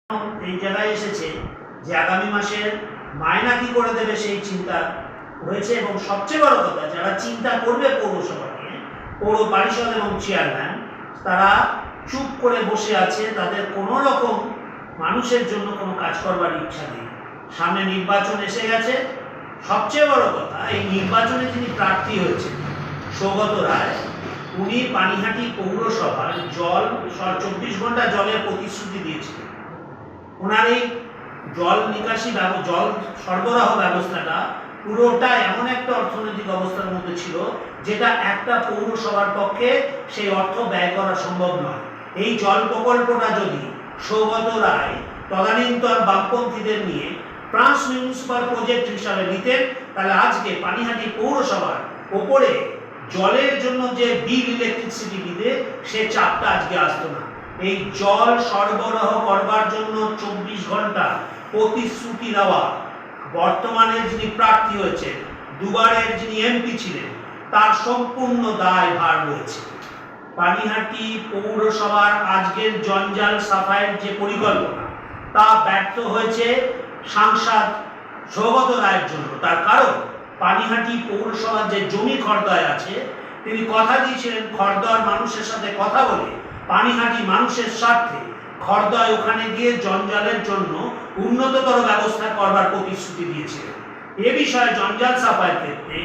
এই জায়গায় এসেছে যে আগামী মাসের মায়না কি করে দেবে সেই চিন্তা হয়েছে। এবং সবচেয়ে বড় কথা, যারা চিন্তা করবে পৌরসভা নিয়ে, পৌর পরিষদ এবং চেয়ারম্যান, তারা চুপ করে বসে আছে। তাদের কোনো রকম মানুষের জন্য কোনো কাজ করবার ইচ্ছা নেই। সামনে নির্বাচন এসে গেছে। সবচেয়ে বড় কথা, এই নির্বাচনে যিনি প্রার্থী হয়েছেন সৌগত রায়, উনি পানিহাটি পৌরসভার জল 24 ঘন্টা জলের প্রতিশ্রুতি দিয়েছিলেন। ওনার এই জল নিকাশি জল সরবরাহ ব্যবস্থাটা পুরোটা এমন একটা অর্থনৈতিক অবস্থার মধ্যে ছিল যেটা একটা পৌরসভার পক্ষে সেই অর্থ ব্যয় করা সম্ভব নয়। এই জল প্রকল্পটা যদি সৌগত রায় তদানীন্তন বামপন্থীদের নিয়ে ট্রান্স মিউনিসিপাল প্রজেক্ট হিসাবে নিতেন, তাহলে আজকে পানিহাটি পৌরসভার ওপরে জলের জন্য যে বিল ইলেকট্রিসিটি বিলে সে চাপটা আজকে আসতো না। এই জল সরবরাহ করবার জন্য 24 ঘন্টা প্রতিশ্রুতি দেওয়া বর্তমানে যিনি প্রার্থী হয়েছেন, দুবারের যিনি এমপি ছিলেন, তার সম্পূর্ণ দায়ভার রয়েছে। পানিহাটি পৌরসভার আজকের জঞ্জাল সাফাইয়ের যে পরিকল্পনা, তা ব্যর্থ হয়েছে সাংসদ সৌগত রায়ের জন্য। তার কারণ, পানিহাটি পৌরসভার যে জমি খড়দয় আছে, তিনি কথা দিয়েছিলেন খড়দয় মানুষের সাথে কথা বলে পানিহাটি মানুষের স্বার্থে খড়দয় ওখানে গিয়ে জঞ্জালের জন্য উন্নততর ব্যবস্থা করবার প্রতিশ্রুতি দিয়েছিলেন। এ বিষয়ে জঞ্জাল সাফাইয়ের ক্ষেত্রে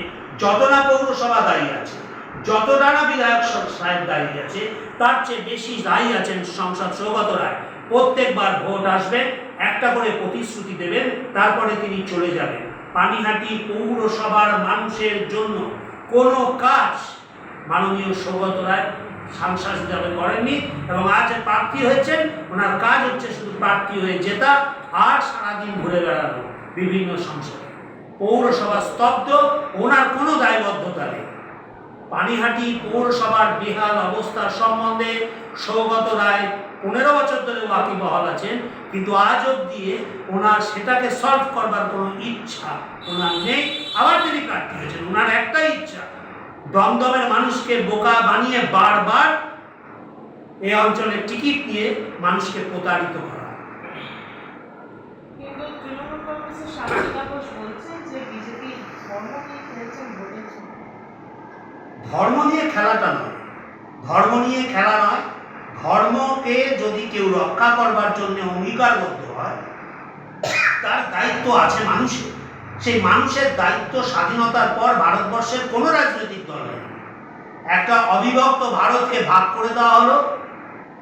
যত না পৌরসভা দায়ী আছে, যতটা না বিধায়ক সাহেব দায়ী আছে, তার চেয়ে বেশি দায়ী আছেন সংসদ সৌগত রায়। প্রত্যেকবার ভোট আসবে, একটা করে প্রতিশ্রুতি দেবেন, তারপরে তিনি চলে যাবেন। পানিহাটি পৌরসভার মানুষের জন্য কোনো কাজ মাননীয় সৌগত রায় সাংসদ হিসাবে করেননি। এবং আজ প্রার্থী হয়েছেন, ওনার কাজ হচ্ছে শুধু প্রার্থী হয়ে জেতা আর সারাদিন ঘুরে বেড়ানো বিভিন্ন সংসদে। পৌরসভা স্তব্ধ, ওনার কোনো দায়বদ্ধতা নেই। পানিহাটি পৌরসভার বেহাল অবস্থা সম্বন্ধে সৌগত রায় 15 বছর ধরে ওয়াকিবহাল আছেন, কিন্তু আজ অব্দি ওনার সেটাকে সলভ করবার কোনো ইচ্ছা ওনার নেই। আবার তিনি প্রার্থী হয়েছেন, ওনার একটাই ইচ্ছা, দমদমের মানুষকে বোকা বানিয়ে বারবার এই অঞ্চলের টিকিট নিয়ে মানুষকে প্রতারিত করা। কিন্তু তৃণমূল কংগ্রেসের শান্তিকা ঘোষ বলছেন যে বিজেপি ধর্ম নিয়ে খেলছেন ভোটের জন্য। ধর্ম নিয়ে খেলাটা নয়, ধর্ম নিয়ে খেলা নয়। ধর্মকে যদি কেউ রক্ষা করবার জন্য অঙ্গীকারবদ্ধ হয়, তার দায়িত্ব আছে মানুষের। সেই মানুষের দায়িত্ব স্বাধীনতার পর ভারতবর্ষের কোনো রাজনৈতিক দল নেই। একটা অবিভক্ত ভারতকে ভাগ করে দেওয়া হলো,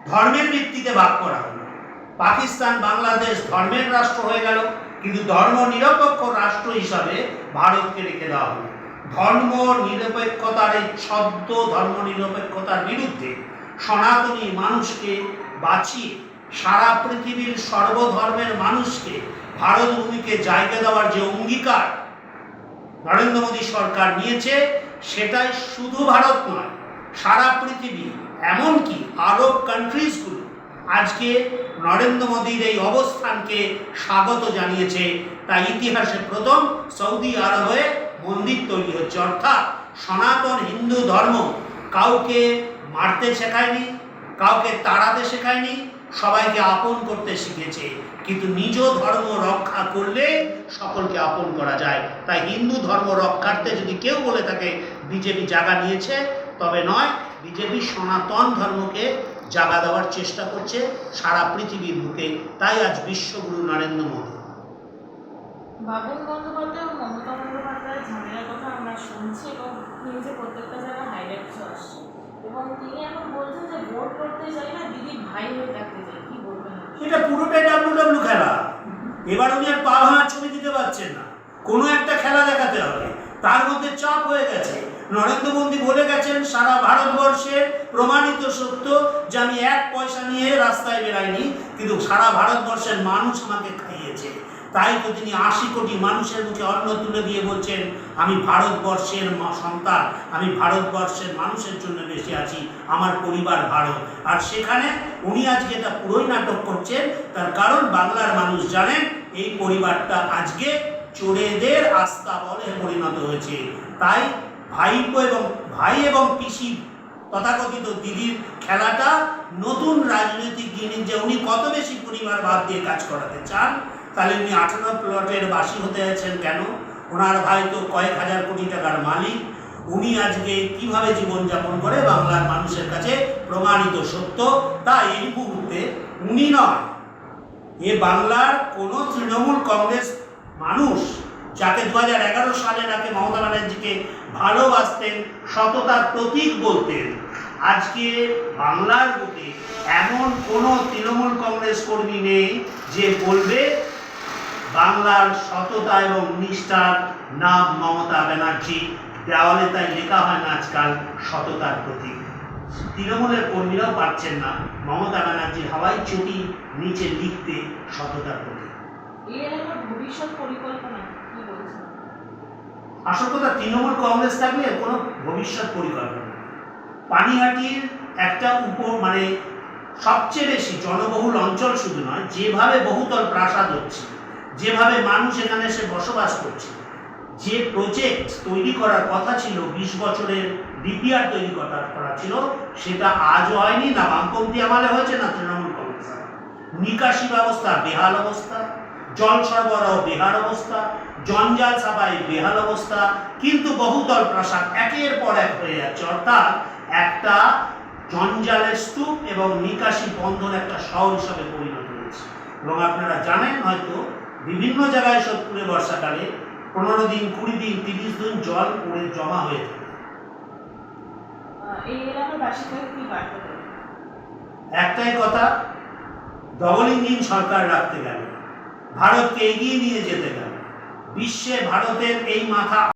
ধর্মের ভিত্তিতে ভাগ করা হলো। পাকিস্তান, বাংলাদেশ ধর্মের রাষ্ট্র হয়ে গেল, কিন্তু ধর্ম নিরপেক্ষ রাষ্ট্র হিসাবে ভারতকে রেখে দেওয়া হলো। ধর্ম নিরপেক্ষতার এই ছদ্ম ধর্ম নিরপেক্ষতার বিরুদ্ধে সনাতনী মানুষকে বাঁচিয়ে সারা পৃথিবীর সর্বধর্মের মানুষকে ভারত ভূমিকে জায়গা দেওয়ার যে অঙ্গীকার নরেন্দ্র মোদী সরকার নিয়েছে, সেটাই শুধু ভারত নয়, সারা পৃথিবী, এমনকি আরব কান্ট্রিজগুলো আজকে নরেন্দ্র মোদীর এই অবস্থানকে স্বাগত জানিয়েছে। তাই ইতিহাসে প্রথম সৌদি আরবে মন্দির তৈরি হচ্ছে। অর্থাৎ সনাতন হিন্দু ধর্ম কাউকে মারতে শেখায়নি, কাউকে তাড়াতে শেখায়নি, সবাইকে আপন করতে শিখেছে। কিন্তু নিজ ধর্ম রক্ষা করলে সকলকে আপন করা যায়। তাই হিন্দু ধর্ম রক্ষার্থে যদি কেউ বলে থাকে বিজেপি জায়গা নিয়েছে, তবে নয়। বিজেপি সনাতন ধর্মকে জায়গা দেওয়ার চেষ্টা করছে সারা পৃথিবীর বুকে। তাই আজ বিশ্বগুরু নরেন্দ্র মোদী। বাবুল বন্দ্যোপাধ্যায় ও মমতা বন্দ্যোপাধ্যায়ের ঝামেলার কথা আমরা শুনছি এবং নিউজে প্রত্যেকটা জায়গায় হাইলাইটস আসছে, এবং তিনি এখন বলছেন যে ভোট করতে চাই না, দিদির ভাই হয়ে থাকতে চাই। কি বলবেন? এটা পুরোটাই ডাব্লিউডাব্লিউ খেলা। এবার উনি আর পা ভাঙার ছবি দিতে পারছেন না, কোনো একটা খেলা দেখাতে হবে। তার মধ্যে চাপ হয়ে গেছে। নরেন্দ্র মোদী বলে গেছেন সারা ভারতবর্ষের প্রমাণিত সত্য যে আমি 1 পয়সা নিয়ে রাস্তায় বেরাইনি, কিন্তু সারা ভারতবর্ষের মানুষ আমাকে খাইয়েছে। তাই তো তিনি 80 কোটি মানুষের মুখে অন্ন তুলে দিয়ে বলছেন, আমি ভারতবর্ষের সন্তান, আমি ভারতবর্ষের মানুষের জন্য বেঁচে আছি, আমার পরিবার ভারত। আর সেখানে উনি আজকে এটা পুরোই নাটক করছেন। তার কারণ বাংলার মানুষ জানেন এই পরিবারটা আজকে চোরেদের আস্তাবলে পরিণত হয়েছে। তাই ভাই এবং পিসি তথাকথিত দিদির খেলাটা নতুন রাজনৈতিক জিনিস, যে উনি কত বেশি পরিবারবাদ দিয়ে কাজ করাতে চান। তাহলে উনি 18 প্লটের বাসী হতে আছেন কেন? ওনার ভাই তো কয়েক হাজার কোটি টাকার মালিক। উনি আজকে কিভাবে জীবনযাপন করে বাংলার মানুষের কাছে প্রমাণিত সত্য। তাই এই মুহূর্তে উনি নয়, এ বাংলার কোনো তৃণমূল কংগ্রেস মানুষ যাকে 2011 সালে নাকি মমতা ব্যানার্জিকে ভালোবাসতেন, সততার প্রতীক বলতেন, আজকে বাংলার বুকে এমন কোনো তৃণমূল কংগ্রেস কর্মী নেই যে বলবে বাংলার সততা এবং নিষ্ঠার নাম মমতা ব্যানার্জি। দেওয়ালে তাই লেখা হয় না আজকাল সততার প্রতীক। তৃণমূলের কর্মীরাও পারছেন না মমতা ব্যানার্জির হাওয়াই চটি নিচে লিখতে সততার প্রতীক। এই এলাকার ভবিষ্যৎ পরিকল্পনা কি বলছেন? আসল কথা, তৃণমূল কংগ্রেস থাকলে কোনো ভবিষ্যৎ পরিকল্পনা নেই। পানিহাটির একটা মানে সবচেয়ে বেশি জনবহুল অঞ্চল শুধু নয়, যেভাবে বহুতল প্রাসাদ হচ্ছে, যেভাবে মানুষ এখানে এসে বসবাস করছে, যে প্রজেক্ট তৈরি করার কথা ছিল 20 বছরের ডিপিআর তৈরি করা ছিল, সেটা আজও হয়নি, না বামপন্থী আমলে হয়েছে না তৃণমূল কংগ্রেস। নিকাশি ব্যবস্থা বেহাল অবস্থা, জল সরবরাহ বেহাল অবস্থা, জঞ্জাল সাফাই বেহাল অবস্থা, কিন্তু বহুতল প্রাসাদ একের পর এক হয়ে যাচ্ছে। অর্থাৎ একটা জঞ্জালের স্তূপ এবং নিকাশি বন্ধন একটা শহর হিসাবে পরিণত হয়েছে। এবং আপনারা জানেন হয়তো বিভিন্ন জায়গায় সোদপুরে বর্ষাকালে 15 দিন, 20 দিন, 30 দিন জল পড়ে জমা হয়ে থাকে। এই এলাকার বাসিন্দাকে কি বার্তা দেবেন? একটাই কথা, ডবল ইঞ্জিন সরকার রাখতে গেলে, ভারতকে এগিয়ে নিয়ে যেতে গেলে, বিশ্বে ভারতের এই মাথা